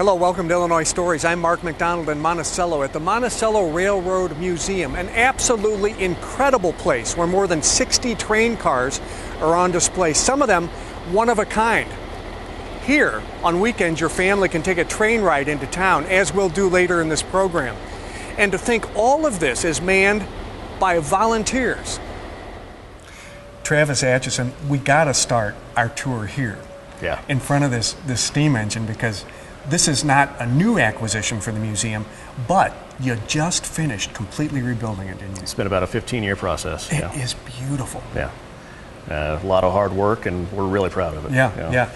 Hello, welcome to Illinois Stories. I'm Mark McDonald in Monticello at the Monticello Railroad Museum, an absolutely incredible place where more than 60 train cars are on display, some of them one of a kind. Here, on weekends, your family can take a train ride into town, as we'll do later in this program. And to think all of this is manned by volunteers. Travis Atchison, we gotta start our tour here. Yeah. In front of this steam engine, because this is not a new acquisition for the museum, but you just finished completely rebuilding it, didn't you? It's been about a 15-year process. It is beautiful. Yeah. A lot of hard work, and we're really proud of it. Yeah.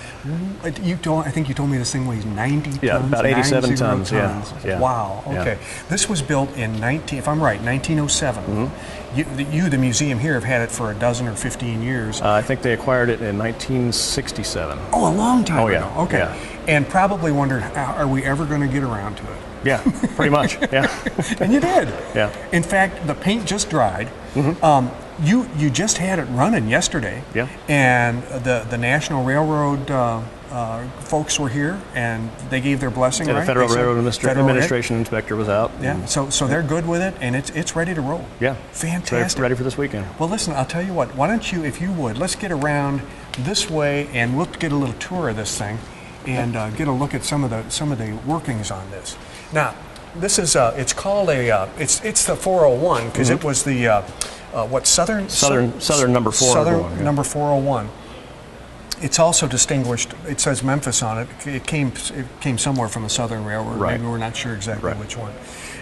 I think you told me this thing weighs 90 tons? Yeah, about 87 tons. Yeah. Wow, okay. Yeah. This was built in, if I'm right, 1907. Mm-hmm. The museum here, have had it for a dozen or 15 years. I think they acquired it in 1967. Oh, a long time ago. Okay. Yeah. And probably wondered, are we ever going to get around to it? Yeah, pretty much. Yeah. And you did. Yeah. In fact, the paint just dried. Mm-hmm. You just had it running yesterday. Yeah. And the National Railroad folks were here, and they gave their blessing. Yeah, right? the Federal Railroad Administration inspector was out. Yeah. So they're good with it, and it's ready to roll. Yeah. Fantastic. Ready for this weekend. Well, listen, I'll tell you what. Why don't you, if you would, let's get around this way, and we'll get a little tour of this thing, and get a look at some of the workings on this. Now, this is it's called it's the 401 because it was the Southern number 401. Southern number 401. It's also distinguished. It says Memphis on it. It came somewhere from the Southern Railroad. Right. Maybe we're not sure exactly which one.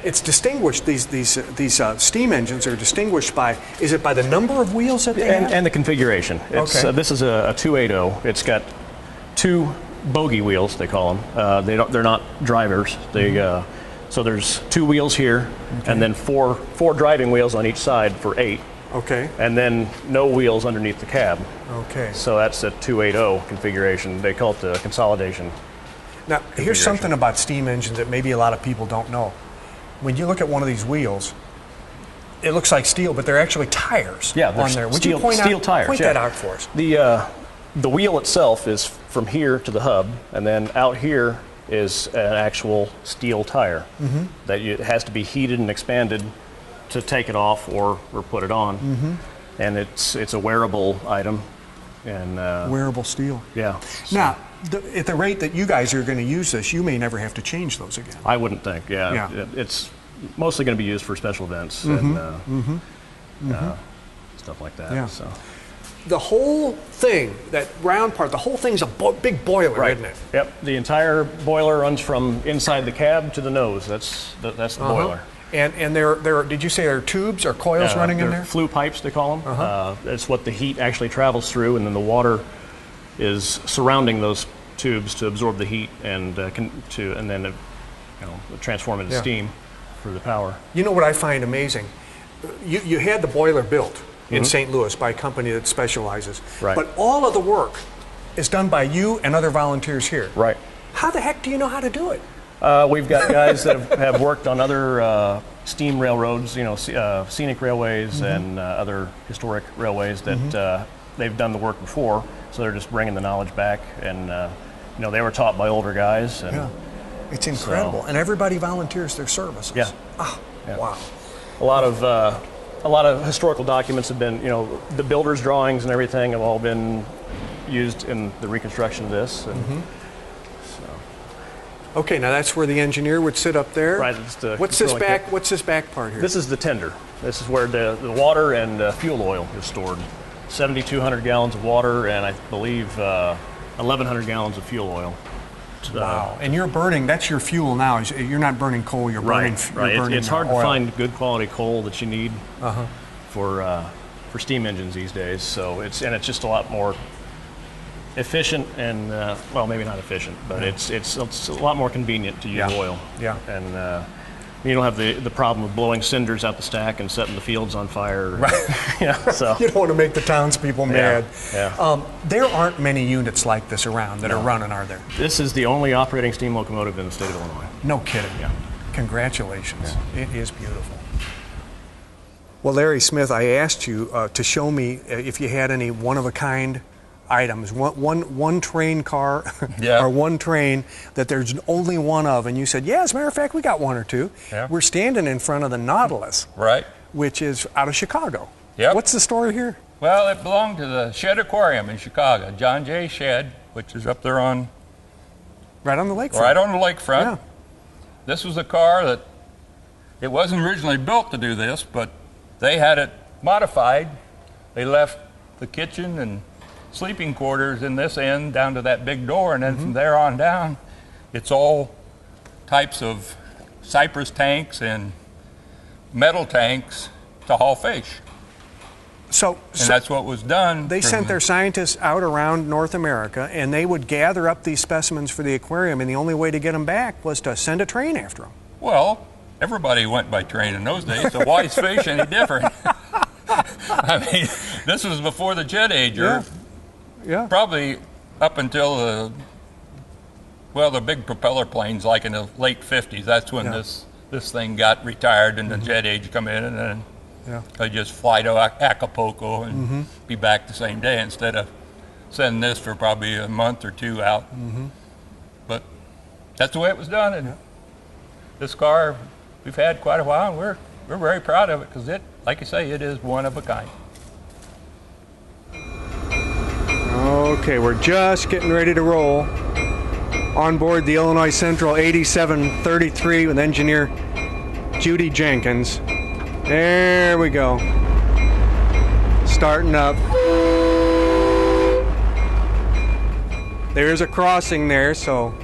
It's distinguished. These steam engines are distinguished by. Is it by the number of wheels that they have? And the configuration. Okay. This is a 280. It's got two bogie wheels, they call them. They're not drivers. So there's two wheels here, and then four driving wheels on each side for 8. Okay. And then no wheels underneath the cab. Okay. So that's a 280 configuration. They call it the consolidation. Now, here's something about steam engines that maybe a lot of people don't know. When you look at one of these wheels, it looks like steel, but they're actually tires on there. Would you point tires. That out for us? The wheel itself is from here to the hub, and then out here is an actual steel tire that it has to be heated and expanded to take it off or put it on. And it's a wearable item. And wearable steel. Yeah. So. Now, at the rate that you guys are going to use this, you may never have to change those again. I wouldn't think. Yeah. It's mostly going to be used for special events and stuff like that. Yeah. So. The whole thing, that round part, the whole thing's a big boiler, isn't it? Yep. The entire boiler runs from inside the cab to the nose. That's the boiler. And there did you say there are tubes or coils running in there? Flue pipes, they call them. That's what the heat actually travels through, and then the water is surrounding those tubes to absorb the heat and then transform it into steam for the power. You know what I find amazing? You had the boiler built in St. Louis by a company that specializes. Right. But all of the work is done by you and other volunteers here. Right. How the heck do you know how to do it? We've got guys that have worked on other steam railroads, scenic railways and other historic railways that they've done the work before, so they're just bringing the knowledge back. And they were taught by older guys. And it's incredible. And everybody volunteers their services. Yeah. Oh, yeah. Wow. A lot of historical documents have been, the builder's drawings and everything have all been used in the reconstruction of this. And Okay, now that's where the engineer would sit up there. Right. What's this back part here? This is the tender. This is where the water and fuel oil is stored. 7,200 gallons of water and I believe 1,100 gallons of fuel oil. Wow. And you're burning, that's your fuel now. You're not burning coal, you're burning Right. It's hard to find good quality coal that you need for steam engines these days. So it's just a lot more efficient and maybe not efficient, but it's a lot more convenient to use oil. Yeah. And you don't have the problem of blowing cinders out the stack and setting the fields on fire. Right. So you don't want to make the townspeople mad. Yeah. There aren't many units like this around that are running, are there? This is the only operating steam locomotive in the state of Illinois. No kidding. Yeah. Congratulations. Yeah. It is beautiful. Well, Larry Smith, I asked you to show me if you had any one-of-a-kind items, one train car Yeah. or one train that there's only one of, and you said, yeah, as a matter of fact, we got one or two. Yeah. We're standing in front of the Nautilus, Right. which is out of Chicago. Yep. What's the story here? Well, it belonged to the Shed Aquarium in Chicago, John J. Shed, which is up there on Right on the lakefront. right on the lakefront. Yeah. This was a car that it wasn't originally built to do this, but they had it modified. They left the kitchen and sleeping quarters in this end down to that big door, and then from there on down, it's all types of cypress tanks and metal tanks to haul fish. So And that's what was done. they sent their scientists out around North America, and they would gather up these specimens for the aquarium, and the only way to get them back was to send a train after them. Well, everybody went by train in those days, so why is fish any different? I mean, this was before the jet age, or Yeah. probably up until the big propeller planes, like in the late 50s. That's when this thing got retired and the jet age come in, and then they just fly to Acapulco and be back the same day instead of sending this for probably a month or two out. But that's the way it was done, and this car we've had quite a while, and we're very proud of it because it, like you say, it is one of a kind. Okay, we're just getting ready to roll on board the Illinois Central 8733 with engineer Judy Jenkins. There we go. Starting up. There's a crossing there, so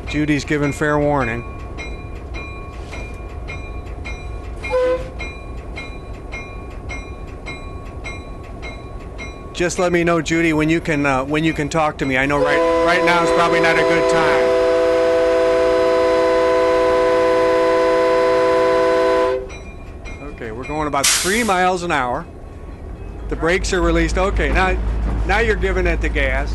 Judy's given fair warning. Just let me know, Judy, when you can talk to me. I know right now is probably not a good time. Okay, we're going about 3 miles an hour. The brakes are released. Okay, now you're giving it the gas.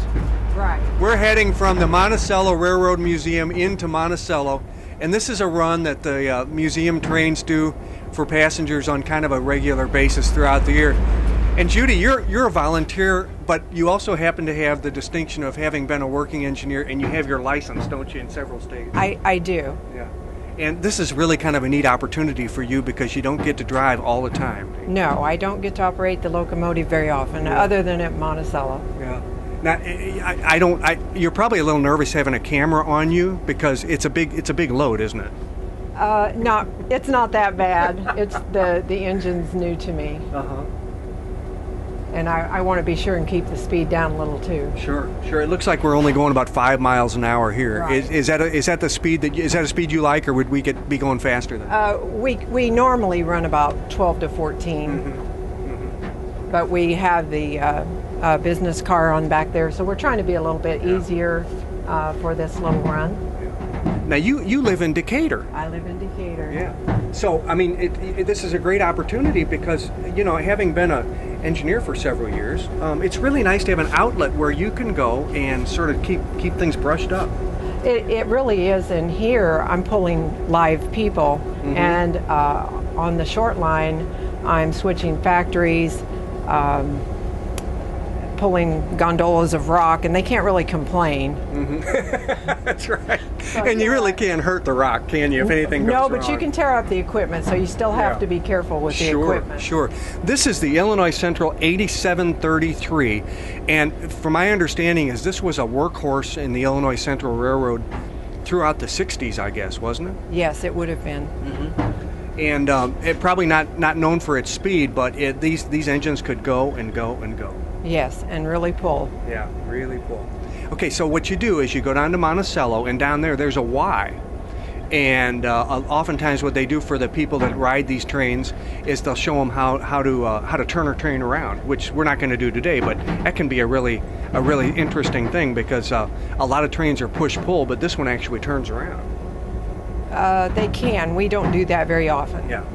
Right. We're heading from the Monticello Railroad Museum into Monticello, and this is a run that the museum trains do for passengers on kind of a regular basis throughout the year. And Judy, you're a volunteer, but you also happen to have the distinction of having been a working engineer, and you have your license, don't you, in several states? I do. Yeah. And this is really kind of a neat opportunity for you because you don't get to drive all the time. No, I don't get to operate the locomotive very often, other than at Monticello. Yeah. Now, you're probably a little nervous having a camera on you because it's a big load, isn't it? It's not that bad. It's the engine's new to me. Uh-huh. And I want to be sure and keep the speed down a little too. Sure. It looks like we're only going about 5 miles an hour here. Right. Is that the speed is that a speed you like, or would we be going faster than? We normally run about 12 to 14, but we have the business car on back there, so we're trying to be a little bit easier for this little run. Now you live in Decatur. I live in Decatur. Yeah. So I mean, this is a great opportunity because having been an engineer for several years, it's really nice to have an outlet where you can go and sort of keep things brushed up. It really is, and here I'm pulling live people, and on the short line I'm switching factories, pulling gondolas of rock, and they can't really complain. That's right. And you really can't hurt the rock, can you, if anything goes wrong? No, but you can tear up the equipment, so you still have to be careful with the equipment. Sure. This is the Illinois Central 8733, and from my understanding is this was a workhorse in the Illinois Central Railroad throughout the 60s, I guess, wasn't it? Yes, it would have been. And it probably not known for its speed, but these engines could go and go and go. Yes, and really pull. Yeah, really pull. Okay, so what you do is you go down to Monticello, and down there's a Y. And oftentimes what they do for the people that ride these trains is they'll show them how to turn a train around, which we're not going to do today, but that can be a really interesting thing because a lot of trains are push-pull, but this one actually turns around. They can. We don't do that very often. Yeah.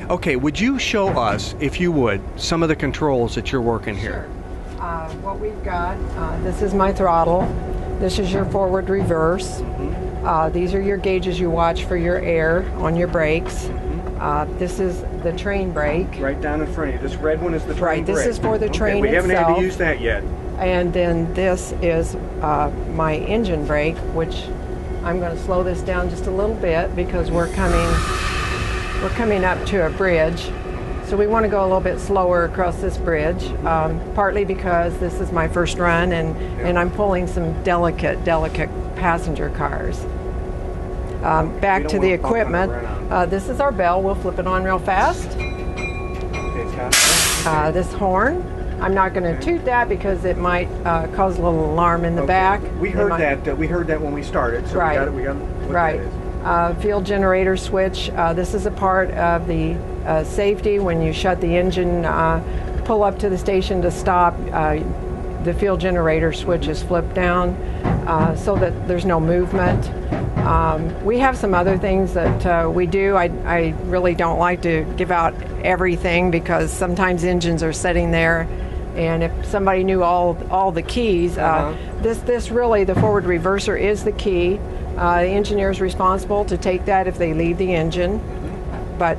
Okay, would you show us, if you would, some of the controls that you're working here? Sure. What we've got, this is my throttle. This is your forward reverse. These are your gauges you watch for your air on your brakes. This is the train brake. Right down in front of you. This red one is the train Right, this brake. is for the train We haven't had itself. to use that yet. And then this is my engine brake, which I'm going to slow this down just a little bit because we're coming up to a bridge. So we want to go a little bit slower across this bridge, partly because this is my first run and I'm pulling some delicate passenger cars. Back to the equipment. This is our bell. We'll flip it on real fast. This horn. I'm not going to toot that because it might cause a little alarm in the back. We heard that. We heard that when we started. So Right. we got what Right. that is. Field generator switch. This is a part of the safety when you shut the engine, pull up to the station to stop. The field generator switch is flipped down so that there's no movement. We have some other things that we do. I really don't like to give out everything because sometimes engines are sitting there, and if somebody knew all the keys, this really, the forward reverser is the key. The engineer is responsible to take that if they leave the engine, but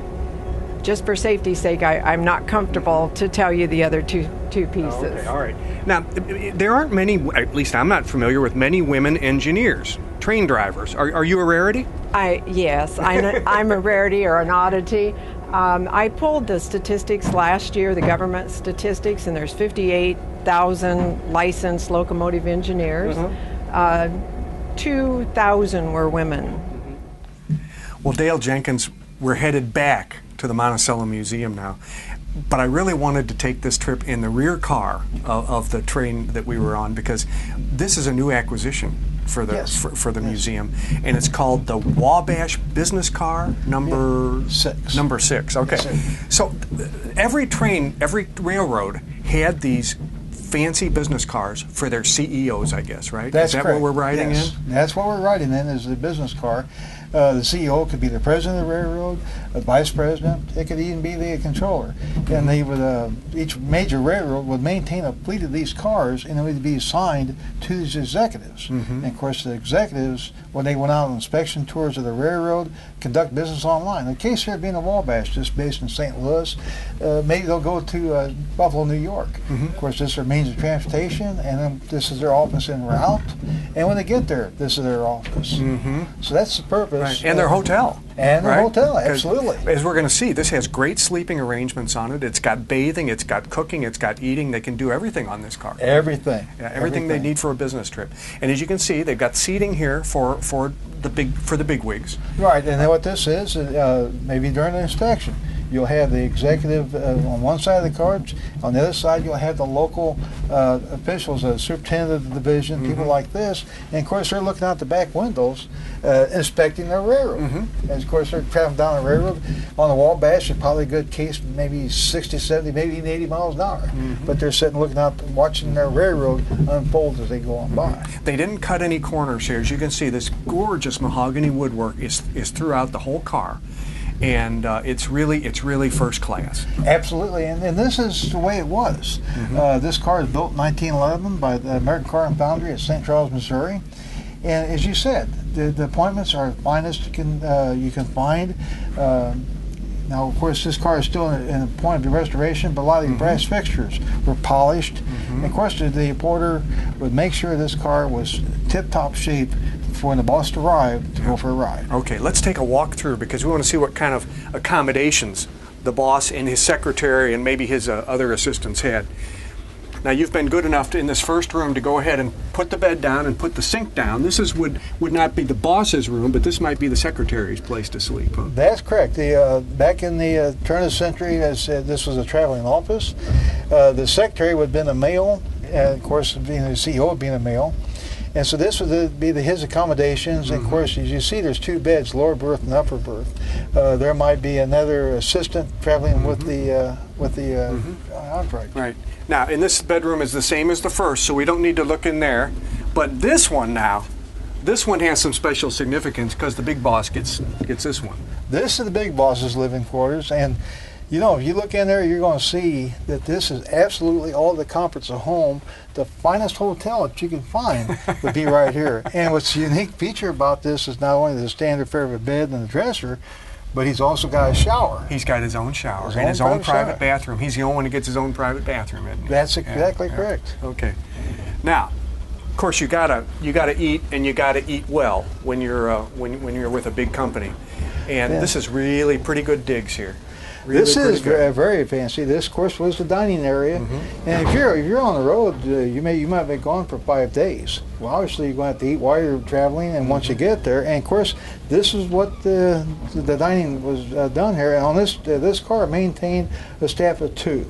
just for safety's sake, I'm not comfortable to tell you the other two pieces. Okay, all right. Now, there aren't many, at least I'm not familiar with many women engineers, train drivers. Are you a rarity? Yes, I'm a rarity or an oddity. I pulled the statistics last year, the government statistics, and there's 58,000 licensed locomotive engineers. 2,000 were women. Well, Dale Jenkins, we're headed back to the Monticello Museum now. But I really wanted to take this trip in the rear car of the train that we were on because this is a new acquisition for the for the museum, and it's called the Wabash Business Car number 6. Number 6. Okay, so every train, every railroad had these fancy business cars for their CEOs, I guess, right? That's Is that correct. what we're riding in? That's what we're riding in is the business car. The CEO could be the president of the railroad, a vice president. It could even be the controller. And they would each major railroad would maintain a fleet of these cars, and it would be assigned to these executives. And of course, the executives, when they went out on inspection tours of the railroad, conduct business online. In the case here being a Wabash, just based in St. Louis, maybe they'll go to Buffalo, New York. Of course, this is their means of transportation, and then this is their office en route. And when they get there, this is their office. So that's the purpose. Right. And their hotel. And their right? hotel, absolutely. As we're going to see, this has great sleeping arrangements on it. It's got bathing, it's got cooking, it's got eating. They can do everything on this car. Everything. Yeah, everything they need for a business trip. And as you can see, they've got seating here for the big wigs. Right, and then what this is, maybe during the inspection, you'll have the executive on one side of the car. On the other side, you'll have the local officials, the superintendent of the division, people like this. And of course, they're looking out the back windows, inspecting their railroad. And of course, they're traveling down the railroad. On the Wabash, it's probably a good case, maybe 60, 70, maybe even 80 miles an hour. But they're sitting looking out, watching their railroad unfold as they go on by. They didn't cut any corners here. As you can see, this gorgeous mahogany woodwork is throughout the whole car. And it's really first class. Absolutely, and this is the way it was. This car was built in 1911 by the American Car and Foundry at St. Charles, Missouri. And as you said, the appointments are the finest you can find. Now, of course, this car is still in a point of restoration, but a lot of the brass fixtures were polished. And of course, the importer would make sure this car was tip-top shape for when the boss arrived to go for a ride. Okay, let's take a walk through because we want to see what kind of accommodations the boss and his secretary and maybe his other assistants had. Now, you've been good enough in this first room to go ahead and put the bed down and put the sink down. This would not be the boss's room, but this might be the secretari's place to sleep. Huh? That's correct. Back in the turn of the century, this was a traveling office. The secretary would have been a male, and of course, being the CEO being a male. And so this would be his accommodations. And of course, as you see, there's 2 beds, lower berth and upper berth. There might be another assistant traveling with the entourage. Right. Now, and this bedroom is the same as the first, so we don't need to look in there. But this one now, this one has some special significance because the big boss gets this one. This is the big boss's living quarters, and you know, if you look in there, you're going to see that this is absolutely all the comforts of home. The finest hotel that you can find would be right here. And what's the unique feature about this is not only the standard fare of a bed and the dresser, but he's also got a shower. He's got his own shower and his own private bathroom. He's the only one who gets his own private bathroom, isn't he? That's exactly correct. Okay. Now, of course, you gotta eat, and you gotta eat well when you're with a big company. And this is really pretty good digs here. Really this is very fancy. This, of course, was the dining area. And if you're on the road, you might be gone for 5 days. Well, obviously you're going to have to eat while you're traveling, and once you get there. And of course, this is what the dining was done here. And on this car, maintained a staff of 2.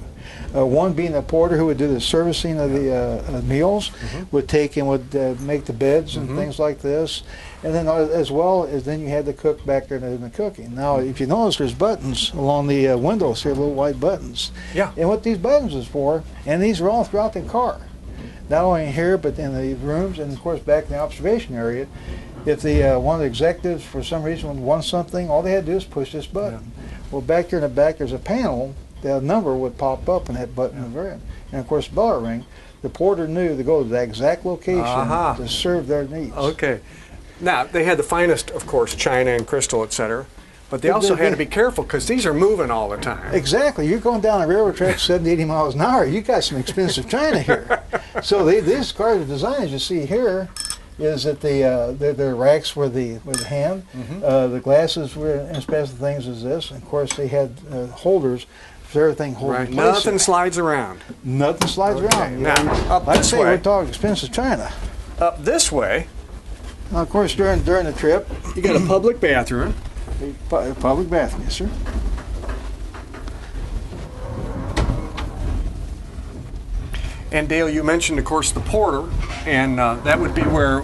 One being the porter who would do the servicing of the meals, would take and would make the beds and things like this. And then as well as then you had the cook back there in the cooking. Now, if you notice, there's buttons along the windows here, little white buttons. Yeah. And what these buttons is for, and these are all throughout the car. Not only here, but in the rooms, and of course back in the observation area. If the one of the executives, for some reason, wants something, all they had to do is push this button. Well, back here in the back, there's a panel. The number would pop up, and that button would ring. And of course, bell ring. The porter knew to go to that exact location to serve their needs. Okay. Now, they had the finest, of course, china and crystal, etc. But they also had to be careful because these are moving all the time. Exactly. You're going down a railroad track 70, 80 miles an hour. You got some expensive china here. So these cars are designed, as you see here, is that the racks were the hand. The glasses were as special things as this. And of course, they had holders for everything holding place. Nothing slides around. Nothing slides around. Now, up this way. We're talking expensive china. Up this way. Now, of course, during the trip, you got a public bathroom. Public bathroom, yes, sir. And Dale, you mentioned, of course, the porter, and that would be where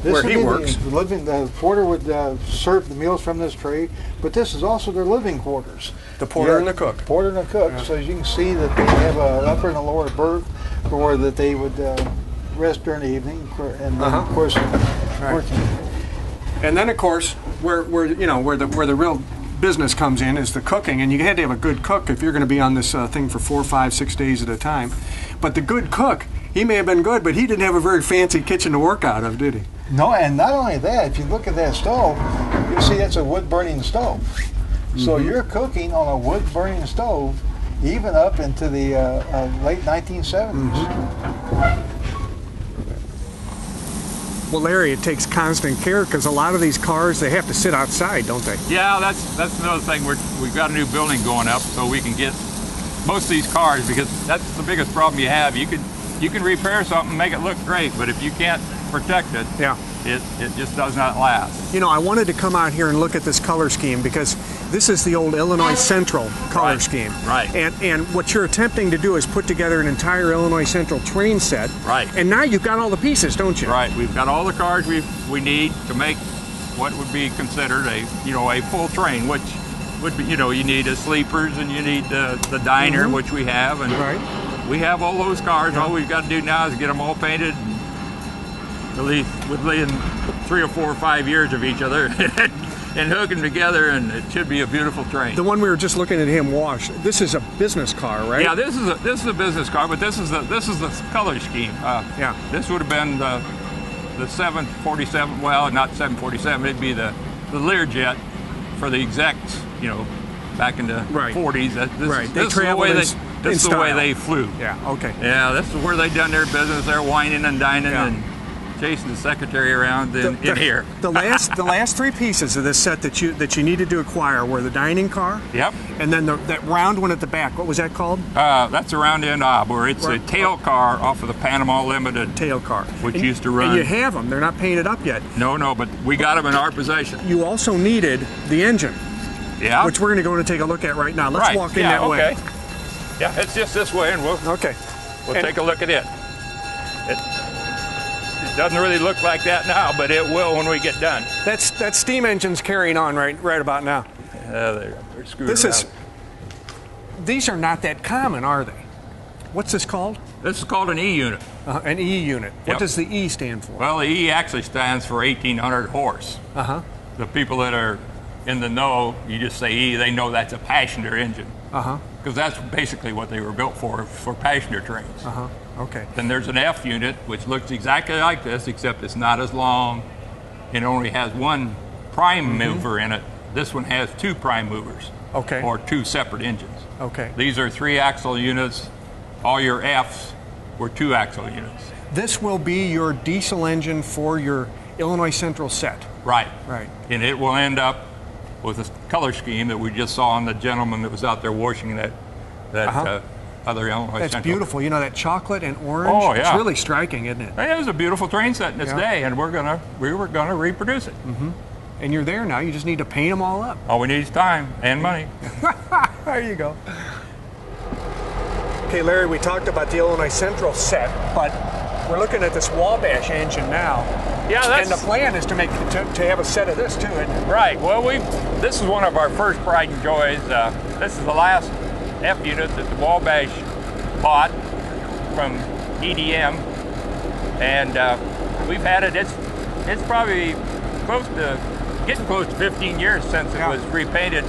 he works. The porter would serve the meals from this tray, but this is also their living quarters. The porter and the cook. Porter and the cook. Yeah. So as you can see, that they have an upper and a lower berth, for that they would rest during the evening, and then, of course, working. And then, of course, where the real business comes in is the cooking, and you had to have a good cook if you're going to be on this thing for 4, 5, 6 days at a time. But the good cook, he may have been good, but he didn't have a very fancy kitchen to work out of, did he? No, and not only that, if you look at that stove, you'll see that's a wood-burning stove. So you're cooking on a wood-burning stove, even up into the late 1970s. Well, Larry, it takes constant care because a lot of these cars, they have to sit outside, don't they? Yeah, that's another thing. We've got a new building going up, so we can get most of these cars, because that's the biggest problem you have. You can repair something, make it look great, but if you can't protect it, it just does not last. You know, I wanted to come out here and look at this color scheme because this is the old Illinois Central color scheme. Right. And what you're attempting to do is put together an entire Illinois Central train set. Right. And now you've got all the pieces, don't you? Right. We've got all the cars we need to make what would be considered a full train, which would be, you need the sleepers and you need the diner, which we have, and we have all those cars. All we've got to do now is get them all painted, within 3 or 4 or 5 years of each other, and hook them together, and it should be a beautiful train. The one we were just looking at him wash. This is a business car, right? Yeah, this is a business car, but this is the color scheme. This would have been the 747. Well, not 747. It'd be the Learjet for the execs. Back in the 40s. This is the way they flew. Yeah. Okay. Yeah, this is where they done their business. They're whining and dining and chasing the secretary around in here. The last 3 pieces of this set that you needed to acquire were the dining car. Yep. And then that round one at the back. What was that called? That's a round end where it's a tail car off of the Panama Limited tail car, which used to run. And you have them. They're not painted up yet. No, but we got them in our possession. You also needed the engine. Yeah. Which we're going to go and take a look at right now. Let's walk in that way. Yeah, it's just this way, and we'll take a look at it. It doesn't really look like that now, but it will when we get done. That steam engine's carrying on right about now. They're screwed around. These are not that common, are they? What's this called? This is called an E unit. An E unit. What does the E stand for? Well, the E actually stands for 1,800 horse. The people that are in the know, you just say E, they know that's a passenger engine. Because that's basically what they were built for passenger trains. Okay. Then there's an F unit, which looks exactly like this, except it's not as long. It only has one prime mover in it This one has 2 prime movers. Okay. Or 2 separate engines. Okay. These are 3-axle units. All your Fs were 2-axle units. This will be your diesel engine for your Illinois Central set. Right. Right. And it will end up with a color scheme that we just saw on the gentleman that was out there washing that other Illinois That's Central. beautiful. You know, that chocolate and orange. Oh, yeah. It's really striking, isn't it? It was a beautiful train set in its day, and we were gonna reproduce it. Mm-hmm. And you're there now. You just need to paint them all up. All we need is time and money. There you go. Okay, Larry, we talked about the Illinois Central set, but we're looking at this Wabash engine now. Yeah, that's... And the plan is to have a set of this too, isn't it? Right. Well, this is one of our first pride and joys. This is the last F unit that the Wabash bought from EDM, and we've had it. It's probably getting close to 15 years since it was repainted.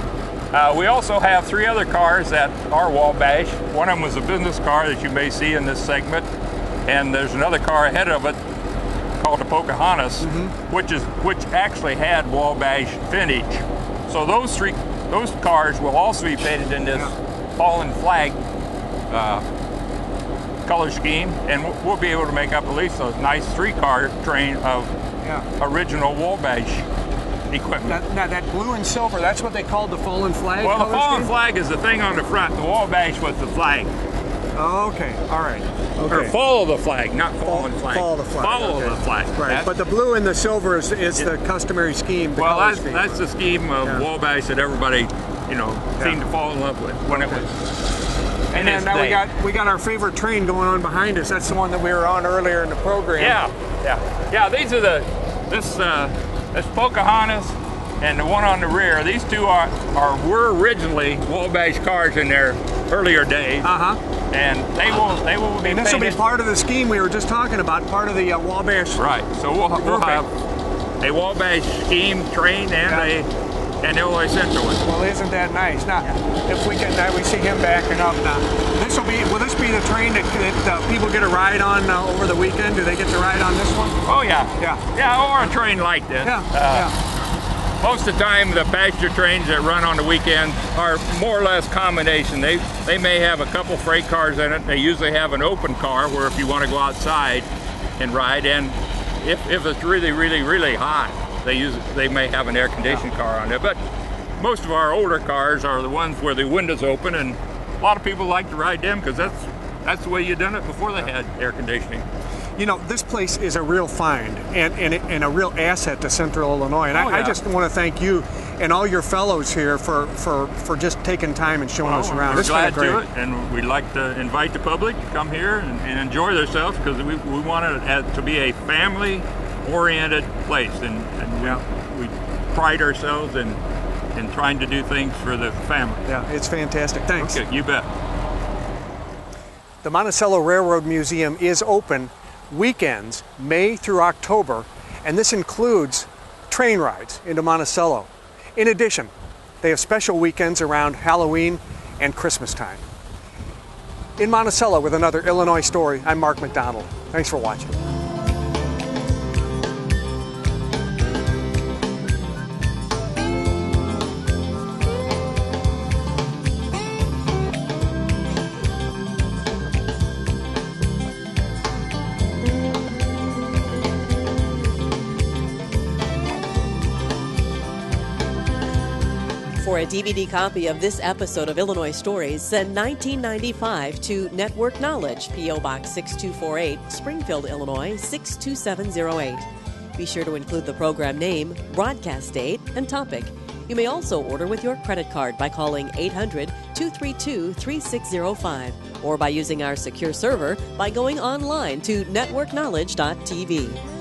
We also have 3 other cars that are Wabash. One of them was a business car that you may see in this segment, and there's another car ahead of it called the Pocahontas, which actually had Wabash finish. So those cars will also be painted in this fallen flag color scheme, and we'll be able to make up at least a nice 3-car train of original Wabash equipment. Now that blue and silver, that's what they called the fallen flag? Well, the color fallen scheme? flag is the thing on the front. The Wabash was the flag. Oh, okay. All right. Okay. Or follow the flag, not fallen flag. Follow the flag. Follow the flag. Right. But the blue and the silver is the customary scheme. That's the scheme of Wabash that everybody, seemed to fall in love with when it was. And then now we got our favorite train going on behind us. That's the one that we were on earlier in the program. Yeah. These are this Pocahontas and the one on the rear. These 2 were originally Wabash cars in their earlier days. And they will be. And this will be part of the scheme we were just talking about, part of the Wabash. Right. So we'll have a Wabash scheme train and an Illinois Central one. Well, isn't that nice? Now, if we can, we see him backing up now. Will this be the train that people get a ride on over the weekend? Do they get to ride on this one? Oh yeah. Or a train like this. Most of the time, the passenger trains that run on the weekends are more or less combination. They may have a couple freight cars in it. They usually have an open car where if you want to go outside and ride, and if it's really, really, really hot, they may have an air conditioned car on there. But most of our older cars are the ones where the windows open, and a lot of people like to ride them because that's the way you done it before they had air conditioning. You know, this place is a real find and a real asset to Central Illinois. And I just want to thank you and all your fellows here for just taking time and showing us around. We're It's glad great. to it, and we'd like to invite the public to come here and enjoy themselves because we want it to be a family-oriented place, and we pride ourselves in trying to do things for the family. Yeah, it's fantastic. Thanks. Okay, you bet. The Monticello Railroad Museum is open weekends, May through October, and this includes train rides into Monticello. In addition, they have special weekends around Halloween and Christmas time. In Monticello with another Illinois story, I'm Mark McDonald. Thanks for watching. For a DVD copy of this episode of Illinois Stories, send $19.95 to Network Knowledge, P.O. Box 6248, Springfield, Illinois 62708. Be sure to include the program name, broadcast date, and topic. You may also order with your credit card by calling 800-232-3605 or by using our secure server by going online to networkknowledge.tv.